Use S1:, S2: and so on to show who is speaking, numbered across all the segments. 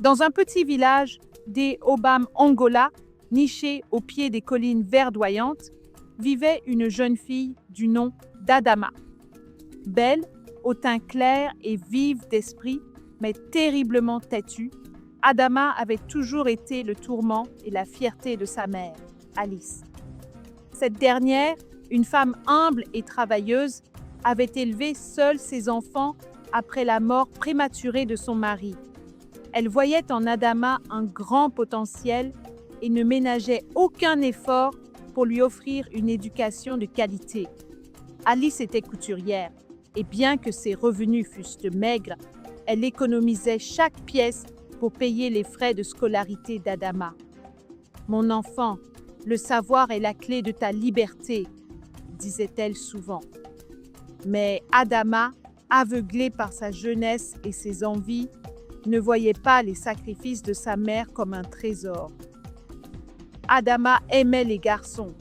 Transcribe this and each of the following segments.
S1: Dans un petit village des Obam Angola, niché au pied des collines verdoyantes, vivait une jeune fille du nom d'Adama. Belle, au teint clair et vive d'esprit, mais terriblement têtue, Adama avait toujours été le tourment et la fierté de sa mère, Alice. Cette dernière, une femme humble et travailleuse, avait élevé seule ses enfants après la mort prématurée de son mari. Elle voyait en Adama un grand potentiel et ne ménageait aucun effort pour lui offrir une éducation de qualité. Alice était couturière et bien que ses revenus fussent maigres, elle économisait chaque pièce pour payer les frais de scolarité d'Adama. « Mon enfant, le savoir est la clé de ta liberté », disait-elle souvent. Mais Adama, aveuglé par sa jeunesse et ses envies, ne voyait pas les sacrifices de sa mère comme un trésor. Adama aimait les garçons,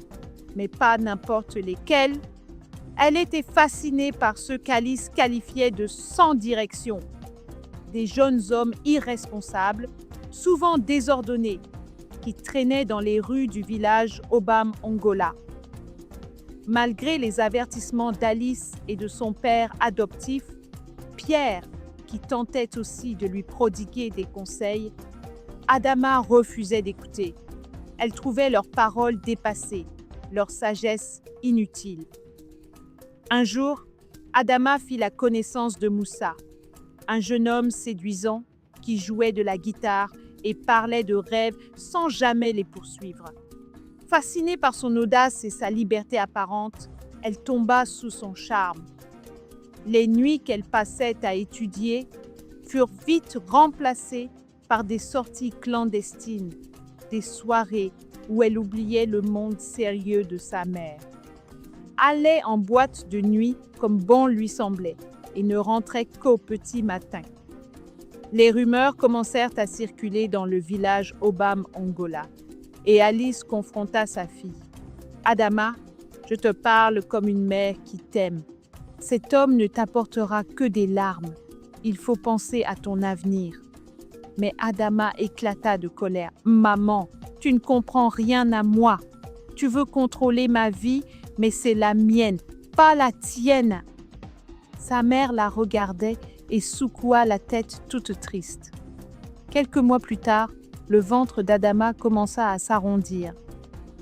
S1: mais pas n'importe lesquels. Elle était fascinée par ceux qu'Alice qualifiait de sans direction, des jeunes hommes irresponsables, souvent désordonnés, qui traînaient dans les rues du village Obam Angola. Malgré les avertissements d'Alice et de son père adoptif, Pierre, qui tentait aussi de lui prodiguer des conseils, Adama refusait d'écouter. Elle trouvait leurs paroles dépassées, leur sagesse inutile. Un jour, Adama fit la connaissance de Moussa, un jeune homme séduisant qui jouait de la guitare et parlait de rêves sans jamais les poursuivre. Fascinée par son audace et sa liberté apparente, elle tomba sous son charme. Les nuits qu'elle passait à étudier furent vite remplacées par des sorties clandestines, des soirées où elle oubliait le monde sérieux de sa mère. Allait en boîte de nuit comme bon lui semblait et ne rentrait qu'au petit matin. Les rumeurs commencèrent à circuler dans le village Obam Angola et Alice confronta sa fille. « Adama, je te parle comme une mère qui t'aime. Cet homme ne t'apportera que des larmes. Il faut penser à ton avenir. » Mais Adama éclata de colère. « Maman, tu ne comprends rien à moi. Tu veux contrôler ma vie, mais c'est la mienne, pas la tienne. » Sa mère la regardait et secoua la tête toute triste. Quelques mois plus tard, le ventre d'Adama commença à s'arrondir.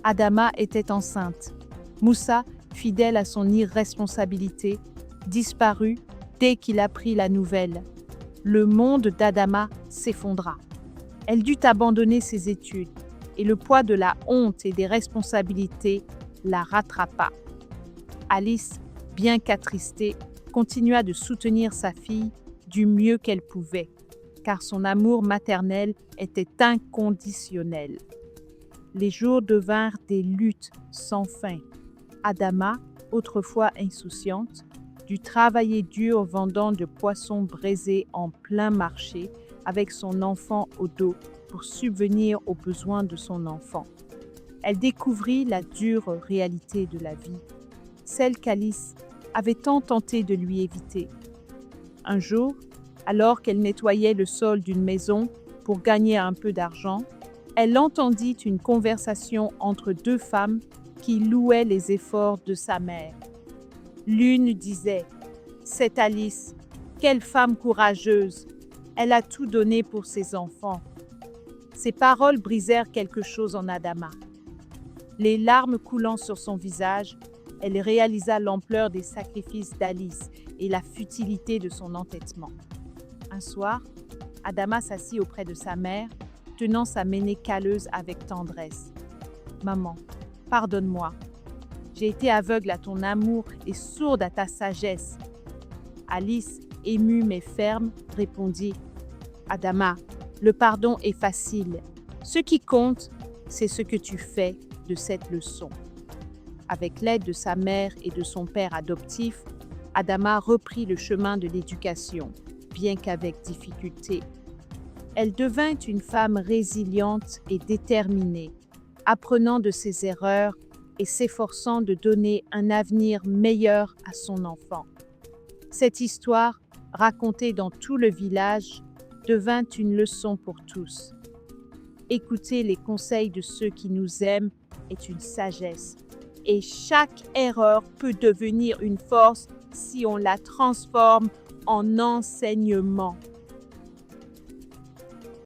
S1: Adama était enceinte. Moussa, fidèle à son irresponsabilité, disparut dès qu'il apprit la nouvelle. Le monde d'Adama s'effondra. Elle dut abandonner ses études et le poids de la honte et des responsabilités la rattrapa. Alice, bien qu'attristée, continua de soutenir sa fille du mieux qu'elle pouvait, car son amour maternel était inconditionnel. Les jours devinrent des luttes sans fin. Adama, autrefois insouciante, dut travailler dur vendant de poissons braisés en plein marché avec son enfant au dos pour subvenir aux besoins de son enfant. Elle découvrit la dure réalité de la vie, celle qu'Alice avait tant tenté de lui éviter. Un jour, alors qu'elle nettoyait le sol d'une maison pour gagner un peu d'argent, elle entendit une conversation entre deux femmes qui louaient les efforts de sa mère. L'une disait « C'est Alice, quelle femme courageuse! Elle a tout donné pour ses enfants. » Ces paroles brisèrent quelque chose en Adama. Les larmes coulant sur son visage, elle réalisa l'ampleur des sacrifices d'Alice et la futilité de son entêtement. Un soir, Adama s'assit auprès de sa mère, tenant sa ménée calleuse avec tendresse. « Maman, pardonne-moi. J'ai été aveugle à ton amour et sourde à ta sagesse. » Alice, émue mais ferme, répondit « Adama, le pardon est facile. Ce qui compte, c'est ce que tu fais de cette leçon. » Avec l'aide de sa mère et de son père adoptif, Adama reprit le chemin de l'éducation, bien qu'avec difficulté. Elle devint une femme résiliente et déterminée, apprenant de ses erreurs et s'efforçant de donner un avenir meilleur à son enfant. Cette histoire, racontée dans tout le village, devint une leçon pour tous. Écouter les conseils de ceux qui nous aiment est une sagesse, et chaque erreur peut devenir une force si on la transforme en enseignement.